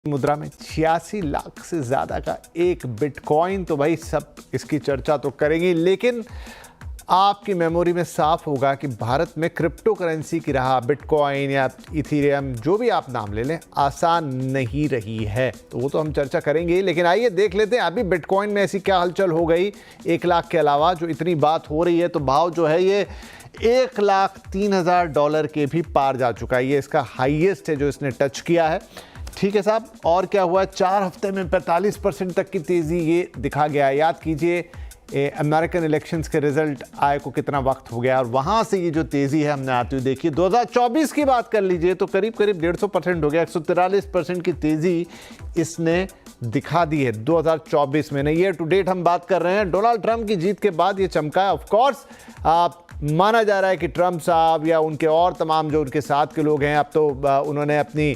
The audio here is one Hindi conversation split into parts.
मुद्रा में 86 लाख से ज्यादा का एक बिटकॉइन। तो भाई सब इसकी चर्चा तो करेंगे, लेकिन आपकी मेमोरी में साफ होगा कि भारत में क्रिप्टो करेंसी की राह बिटकॉइन या इथेरियम, जो भी आप नाम ले लें, आसान नहीं रही है। तो वो तो हम चर्चा करेंगे, लेकिन आइए देख लेते हैं अभी बिटकॉइन में ऐसी क्या हलचल हो गई। 1 लाख के अलावा जो इतनी बात हो रही है, तो भाव जो है ये $1,03,000 के भी पार जा चुका है। ये इसका हाईएस्ट है जो इसने टच किया है। ठीक है साहब, और क्या हुआ? 4 हफ्ते में 45% तक की तेजी ये दिखा गया। याद कीजिए अमेरिकन इलेक्शंस के रिजल्ट आए को कितना वक्त हो गया, और वहां से ये जो तेजी है हमने आती हुई देखी। 2024 की बात कर लीजिए तो करीब 150% हो गया। 143% की तेजी इसने दिखा दी है 2024 में। ईयर टू डेट हम बात कर रहे हैं। डोनाल्ड ट्रंप की जीत के बाद ये चमका है। ऑफ कोर्स माना जा रहा है कि ट्रंप साहब या उनके और तमाम जो उनके साथ के लोग हैं, अब तो उन्होंने अपनी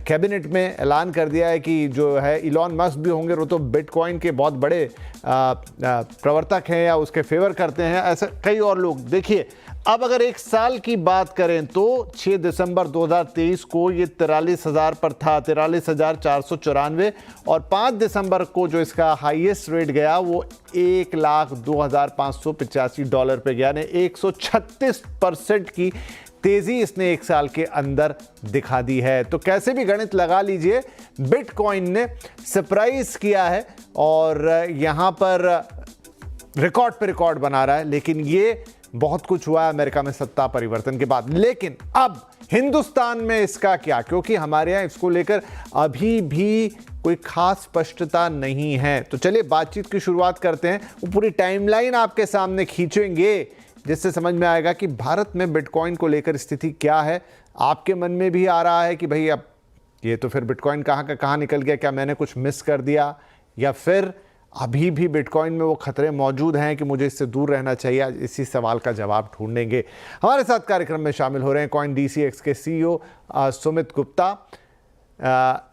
कैबिनेट में ऐलान कर दिया है कि जो है इलॉन मस्क भी होंगे, वो तो बिटकॉइन के बहुत बड़े प्रवर्तक हैं या उसके फेवर करते हैं, ऐसे कई और लोग। देखिए, अब अगर 1 साल की बात करें तो 6 दिसंबर 2023 को ये 43,000 पर था, 43,494, और 5 दिसंबर को जो इसका हाईएस्ट रेट गया वो $1,02,585 पे गया। यानी 136% की तेजी इसने 1 साल के अंदर दिखा दी है। तो कैसे भी गणित लगा लीजिए, बिटकॉइन ने सरप्राइज किया है और यहां पर रिकॉर्ड पे रिकॉर्ड बना रहा है। लेकिन ये बहुत कुछ हुआ है अमेरिका में सत्ता परिवर्तन के बाद। लेकिन अब हिंदुस्तान में इसका क्या, क्योंकि हमारे यहां इसको लेकर अभी भी कोई खास स्पष्टता नहीं है। तो चलिए बातचीत की शुरुआत करते हैं। वो पूरी टाइमलाइन आपके सामने खींचेंगे, जिससे समझ में आएगा कि भारत में बिटकॉइन को लेकर स्थिति क्या है। आपके मन में भी आ रहा है कि भाई अब ये तो फिर बिटकॉइन कहाँ का कहाँ निकल गया, क्या मैंने कुछ मिस कर दिया, या फिर अभी भी बिटकॉइन में वो खतरे मौजूद हैं कि मुझे इससे दूर रहना चाहिए। इसी सवाल का जवाब ढूंढेंगे। हमारे साथ कार्यक्रम में शामिल हो रहे हैं कॉइन DCX के CEO सुमित गुप्ता,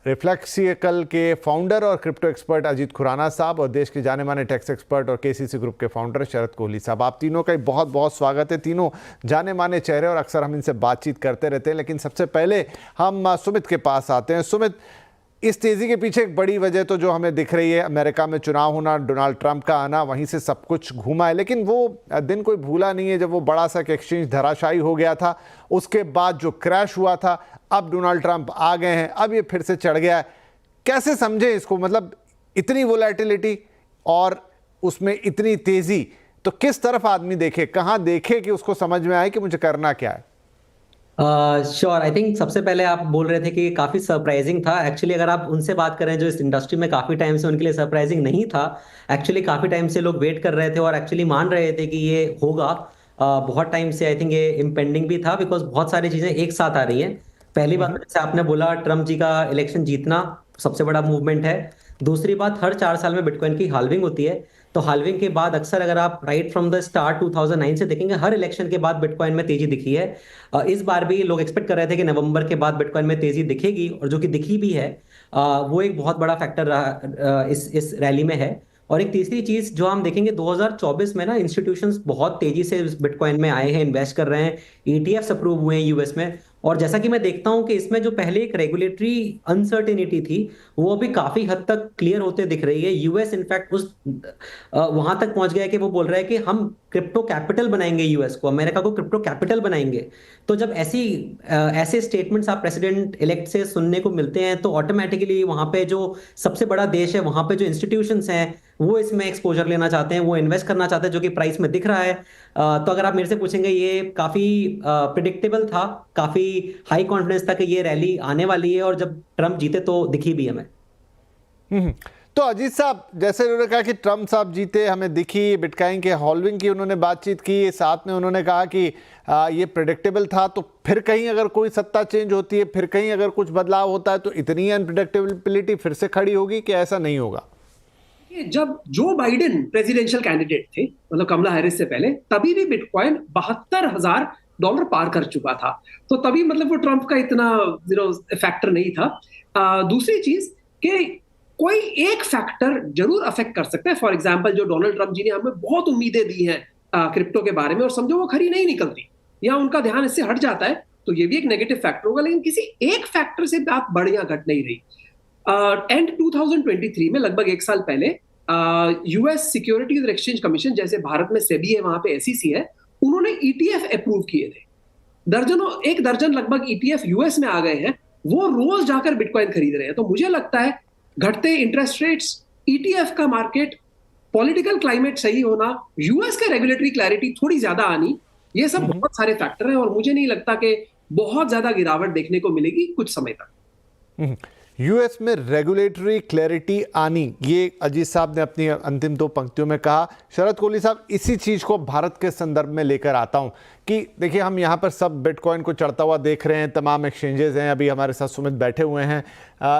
रिफ्लेक्सिकल के फाउंडर और क्रिप्टो एक्सपर्ट अजीत खुराना साहब, और देश के जाने माने टैक्स एक्सपर्ट और KCC ग्रुप के फाउंडर शरद कोहली साहब। आप तीनों का बहुत बहुत स्वागत है। तीनों जाने माने चेहरे और अक्सर हम इनसे बातचीत करते रहते हैं, लेकिन सबसे पहले हम सुमित के पास आते हैं। सुमित, इस तेजी के पीछे एक बड़ी वजह तो जो हमें दिख रही है, अमेरिका में चुनाव होना, डोनाल्ड ट्रंप का आना, वहीं से सब कुछ घूमा है। लेकिन वो दिन कोई भूला नहीं है जब वो बड़ा सा एक्सचेंज धराशायी हो गया था। उसके बाद जो क्रैश हुआ था, अब डोनाल्ड ट्रंप आ गए हैं, अब ये फिर से चढ़ गया है। कैसे समझे इसको? मतलब इतनी वोलेटिलिटी और उसमें इतनी तेजी, तो किस तरफ आदमी देखे, कहाँ देखे कि उसको समझ में आए कि मुझे करना क्या है? श्योर, आई थिंक सबसे पहले आप बोल रहे थे कि काफी सरप्राइजिंग था। एक्चुअली अगर आप उनसे बात करें जो इस इंडस्ट्री में काफी टाइम से, उनके लिए सरप्राइजिंग नहीं था। एक्चुअली काफी टाइम से लोग वेट कर रहे थे और एक्चुअली मान रहे थे कि ये होगा। बहुत टाइम से आई थिंक ये इम्पेंडिंग भी था, बिकॉज बहुत सारी चीजें एक साथ आ रही हैं। पहली बात, जैसे आपने बोला, ट्रम्प जी का इलेक्शन जीतना सबसे बड़ा मूवमेंट है। दूसरी बात, हर 4 साल में बिटकॉइन की हाल्विंग होती है। तो हाल्विंग के बाद अक्सर अगर आप राइट फ्रॉम द स्टार्ट 2009 से देखेंगे, हर इलेक्शन के बाद बिटकॉइन में तेजी दिखी है। इस बार भी लोग एक्सपेक्ट कर रहे थे कि नवंबर के बाद बिटकॉइन में तेजी दिखेगी, और जो कि दिखी भी है। वो एक बहुत बड़ा फैक्टर रहा इस रैली में है। और एक तीसरी चीज जो हम देखेंगे, 2024 में ना इंस्टीट्यूशंस बहुत तेजी से बिटकॉइन में आए हैं, इन्वेस्ट कर रहे हैं। ETFs अप्रूव हुए हैं US में। और जैसा कि मैं देखता हूं कि इसमें जो पहले एक रेगुलेटरी अनसर्टेनिटी थी, वो अभी काफी हद तक क्लियर होते दिख रही है। US इनफैक्ट उस वहां तक पहुंच गया है कि वो बोल रहा है कि हम क्रिप्टो कैपिटल बनाएंगे, US को, अमेरिका को क्रिप्टो कैपिटल बनाएंगे। तो जब ऐसे स्टेटमेंट्स आप प्रेसिडेंट इलेक्ट से सुनने को मिलते हैं, तो ऑटोमेटिकली वहां पे जो सबसे बड़ा देश है, वहां पे जो इंस्टीट्यूशंस हैं, वो इसमें एक्सपोजर लेना चाहते हैं, वो इन्वेस्ट करना चाहते हैं, जो कि प्राइस में दिख रहा है। तो अगर आप मेरे से पूछेंगे, ये काफी प्रिडिक्टेबल था, काफी हाई कॉन्फिडेंस था कि ये रैली आने वाली है, और जब ट्रंप जीते तो दिखी भी हमें। तो अजीत साहब, जैसे उन्होंने कहा कि ट्रंप साहब जीते, हमें दिखी, बिटकॉइन के हॉल्विंग की उन्होंने बातचीत की, साथ में उन्होंने कहा कि ये प्रेडिक्टेबल था। तो फिर कहीं अगर कोई सत्ता चेंज होती है, फिर कहीं अगर कुछ बदलाव होता है, तो इतनी अनप्रेडिक्टेबिलिटी फिर से खड़ी होगी कि ऐसा नहीं होगा? जब जो बाइडेन प्रेसिडेंशियल कैंडिडेट थे, मतलब कमला हैरिस से पहले, तभी भी बिटकॉइन $72,000 पार कर चुका था। तो तभी मतलब वो ट्रंप का इतना फैक्टर नहीं था। दूसरी चीज कि कोई एक फैक्टर जरूर अफेक्ट कर सकता है। फॉर एग्जांपल, जो डोनाल्ड ट्रंप जी ने हमें बहुत उम्मीदें दी हैं क्रिप्टो के बारे में, और समझो वो खरी नहीं निकलती या उनका ध्यान इससे हट जाता है, तो ये भी एक नेगेटिव फैक्टर होगा। लेकिन किसी एक फैक्टर से बात बढ़ या घट नहीं रही। एंड 2023 में, लगभग एक साल पहले, यूएस सिक्योरिटीज और एक्सचेंज कमीशन, जैसे भारत में सेबी है, वहां पे एसईसी है, उन्होंने ईटीएफ अप्रूव किए थे। एक दर्जन लगभग ईटीएफ यूएस में आ गए हैं, वो रोज जाकर बिटकॉइन खरीद रहे हैं। तो मुझे लगता है घटते इंटरेस्ट रेट्स, ईटीएफ का मार्केट, पॉलिटिकल क्लाइमेट सही होना, यूएस का रेगुलेटरी क्लैरिटी थोड़ी ज्यादा आनी, ये सब बहुत सारे फैक्टर हैं, और मुझे नहीं लगता कि बहुत ज्यादा गिरावट देखने को मिलेगी कुछ समय तक। यूएस में रेगुलेटरी क्लैरिटी आनी, ये अजीत साहब ने अपनी अंतिम दो पंक्तियों में कहा। शरद कोहली साहब, इसी चीज़ को भारत के संदर्भ में लेकर आता हूं कि देखिए, हम यहाँ पर सब बिटकॉइन को चढ़ता हुआ देख रहे हैं, तमाम एक्सचेंजेस हैं, अभी हमारे साथ सुमित बैठे हुए हैं,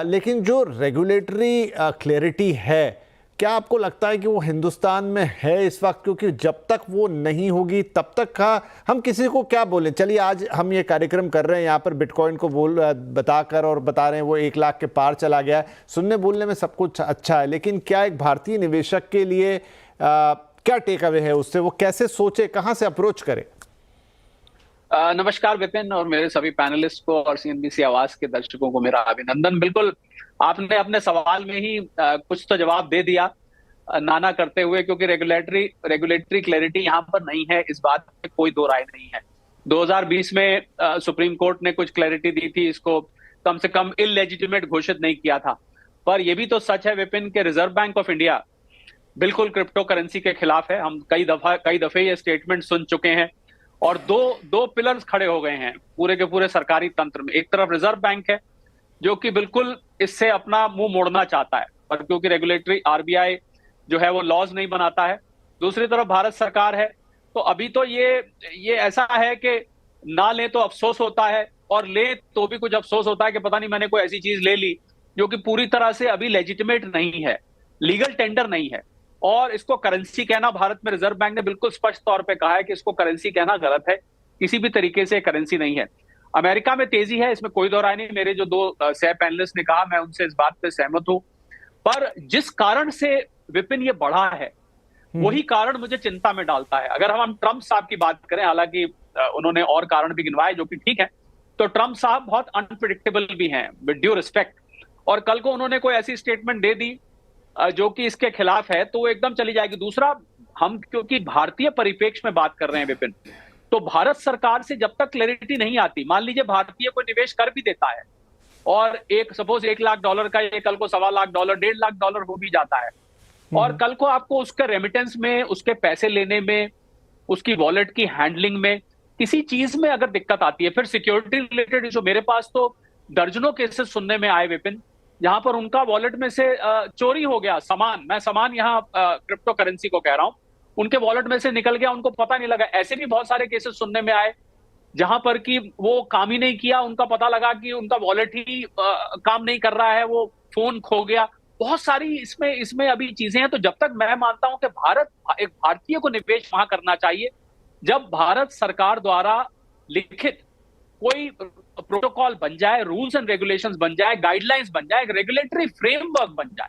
लेकिन जो रेगुलेटरी क्लैरिटी है, क्या आपको लगता है कि वो हिंदुस्तान में है इस वक्त? क्योंकि जब तक वो नहीं होगी तब तक का हम किसी को क्या बोलें। चलिए, आज हम ये कार्यक्रम कर रहे हैं, यहाँ पर बिटकॉइन को बताकर और बता रहे हैं वो 1 लाख के पार चला गया है। सुनने बोलने में सब कुछ अच्छा है, लेकिन क्या एक भारतीय निवेशक के लिए क्या टेक अवे है उससे? वो कैसे सोचे, कहाँ से अप्रोच करे? नमस्कार विपिन और मेरे सभी पैनलिस्ट को और सीएनबीसी आवाज के दर्शकों को मेरा अभिनंदन। बिल्कुल, आपने अपने सवाल में ही कुछ तो जवाब दे दिया, नाना करते हुए, क्योंकि रेगुलेटरी क्लैरिटी यहाँ पर नहीं है, इस बात में कोई दो राय नहीं है। 2020 में सुप्रीम कोर्ट ने कुछ क्लैरिटी दी थी, इसको कम से कम इलेजिटिमेट घोषित नहीं किया था। पर यह भी तो सच है विपिन के रिजर्व बैंक ऑफ इंडिया बिल्कुल क्रिप्टो करेंसी के खिलाफ है। हम कई दफे ये स्टेटमेंट सुन चुके हैं, और दो पिलर्स खड़े हो गए हैं पूरे के पूरे सरकारी तंत्र में। एक तरफ रिजर्व बैंक है जो कि बिल्कुल इससे अपना मुंह मोड़ना चाहता है, पर क्योंकि रेगुलेटरी आरबीआई जो है वो लॉज नहीं बनाता है। दूसरी तरफ भारत सरकार है। तो अभी तो ये ऐसा है कि ना ले तो अफसोस होता है, और ले तो भी कुछ अफसोस होता है कि पता नहीं मैंने कोई ऐसी चीज ले ली जो कि पूरी तरह से अभी लेजिटिमेट नहीं है, लीगल टेंडर नहीं है। और इसको करेंसी कहना, भारत में रिजर्व बैंक ने बिल्कुल स्पष्ट तौर पे कहा है कि इसको करेंसी कहना गलत है, किसी भी तरीके से करेंसी नहीं है। अमेरिका में तेजी है, इसमें कोई दो राय नहीं। मेरे जो दो सह पैनलिस्ट ने कहा, मैं उनसे इस बात पे सहमत हूं। पर जिस कारण से विपिन ये बढ़ा है, वही कारण मुझे चिंता में डालता है। अगर हम ट्रंप साहब की बात करें, हालांकि उन्होंने और कारण भी गिनवाए जो कि ठीक है, तो ट्रंप साहब बहुत अनप्रिडिक्टेबल भी हैं, विद ड्यू रिस्पेक्ट। और कल को उन्होंने कोई ऐसी स्टेटमेंट दे दी जो कि इसके खिलाफ है, तो वो एकदम चली जाएगी। दूसरा, हम क्योंकि भारतीय परिप्रेक्ष्य में बात कर रहे हैं विपिन, तो भारत सरकार से जब तक क्लैरिटी नहीं आती, मान लीजिए भारतीय कोई निवेश कर भी देता है और सपोज $1 लाख का ये कल को $1.25 लाख, $1.5 लाख हो भी जाता है, और कल को आपको उसके रेमिटेंस में, उसके पैसे लेने में, उसकी वॉलेट की हैंडलिंग में, किसी चीज में अगर दिक्कत आती है, फिर सिक्योरिटी रिलेटेड इशू, मेरे पास तो दर्जनों केसेस सुनने में आए विपिन, जहां पर उनका वॉलेट में से चोरी हो गया सामान, मैं सामान यहाँ क्रिप्टो करेंसी को कह रहा हूं, उनके वॉलेट में से निकल गया, उनको पता नहीं लगा। ऐसे भी बहुत सारे केसेस सुनने में आए जहां पर कि वो काम ही नहीं किया, उनका पता लगा कि उनका वॉलेट ही काम नहीं कर रहा है, वो फोन खो गया। बहुत सारी इसमें अभी चीजें हैं। तो जब तक मैं मानता हूं कि एक भारतीय को निवेश वहां करना चाहिए जब भारत सरकार द्वारा लिखित कोई प्रोटोकॉल बन जाए, रूल्स एंड रेगुलेशंस बन जाए, गाइडलाइंस बन जाए, एक रेगुलेटरी फ्रेमवर्क बन जाए।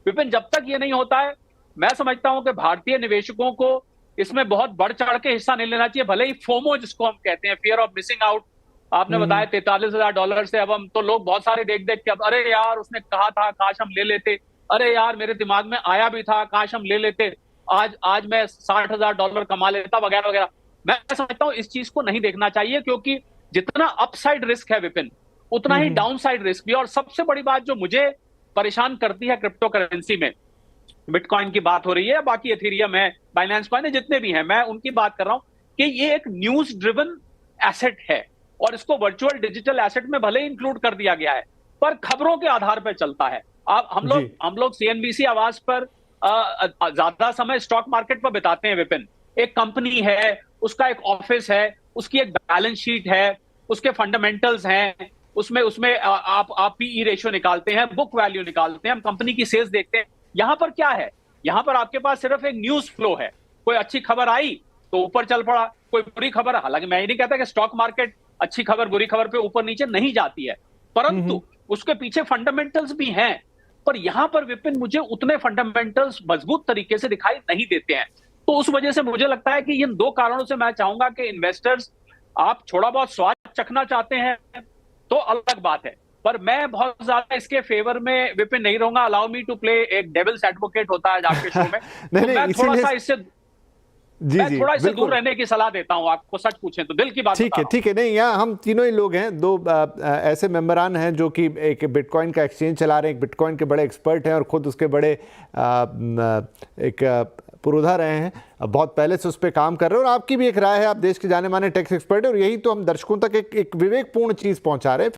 विपिन, जब तक ये नहीं होता है, मैं समझता हूं कि भारतीय निवेशकों को इसमें बहुत बढ़ चढ़ के हिस्सा नहीं लेना चाहिए। भले ही फोमो जिसको हम कहते हैं, फियर ऑफ मिसिंग आउट, आपने बताया $43,000 से, अब हम तो लोग बहुत सारे देख के अब अरे यार उसने कहा था, काश हम ले लेते, अरे यार मेरे दिमाग में आया भी था, काश हम ले लेते, आज मैं $60,000 कमा लेता, वगैरह वगैरह। मैं समझता हूं इस चीज को नहीं देखना चाहिए, क्योंकि जितना अपसाइड रिस्क है विपिन, उतना ही डाउनसाइड रिस्क भी। और सबसे बड़ी बात जो मुझे परेशान करती है क्रिप्टो करेंसी में, बिटकॉइन की बात हो रही है, बाकी एथेरियम है, बाइनेंस कॉइन है, जितने भी हैं, मैं उनकी बात कर रहा हूं कि ये एक न्यूज ड्रिवन एसेट है, और इसको वर्चुअल डिजिटल एसेट में भले इंक्लूड कर दिया गया है, पर खबरों के आधार पर चलता है। आप हम लोग सीएनबीसी आवाज पर ज्यादा समय स्टॉक मार्केट पर बिताते हैं विपिन। एक कंपनी है, उसका एक ऑफिस है, उसकी एक बैलेंस शीट है, उसके फंडामेंटल्स हैं, उसमें आप पीई रेशियो निकालते हैं, बुक वैल्यू निकालते हैं, हम कंपनी की सेल्स देखते हैं। यहां पर क्या है? यहां पर आपके पास सिर्फ एक न्यूज फ्लो है। कोई अच्छी खबर आई तो ऊपर चल पड़ा, कोई बुरी खबर, हालांकि मैं ये नहीं कहता कि स्टॉक मार्केट अच्छी खबर बुरी खबर पे ऊपर नीचे नहीं जाती है, परंतु उसके पीछे फंडामेंटल्स भी हैं। पर यहां पर विपिन मुझे उतने फंडामेंटल्स मजबूत तरीके से दिखाई नहीं देते हैं। तो उस वजह से मुझे लगता है कि इन दो कारणों से मैं चाहूंगा कि इन्वेस्टर्स, आप थोड़ा बहुत स्वाद चखना चाहते हैं तो अलग बात है, पर मैं बहुत ज्यादा इसके फेवर में विपिन नहीं रहूंगा। अलाउ मी टू प्ले, एक डेविल्स एडवोकेट होता है आपके शो में। नहीं, तो मैं थोड़ा सा इससे जी मैं जी थोड़ा इससे बिल्कुल दूर रहने की सलाह देता हूं आपको, सच पूछें तो दिल की बात बता रहा हूं। ठीक है, नहीं यहाँ हम तीनों ही लोग हैं, दो ऐसे मेंबरान हैं जो कि एक बिटकॉइन का एक्सचेंज चला रहे हैं, एक बिटकॉइन के बड़े एक्सपर्ट हैं और खुद उसके बड़े एक पुरोधा रहे हैं, बहुत पहले से उस पर काम कर रहे हैं, और आपकी भी एक राय है, आप देश के जाने माने टैक्स एक्सपर्ट हैं, और यही तो हम दर्शकों तक एक विवेकपूर्ण चीज़ पहुंचा रहे हैं।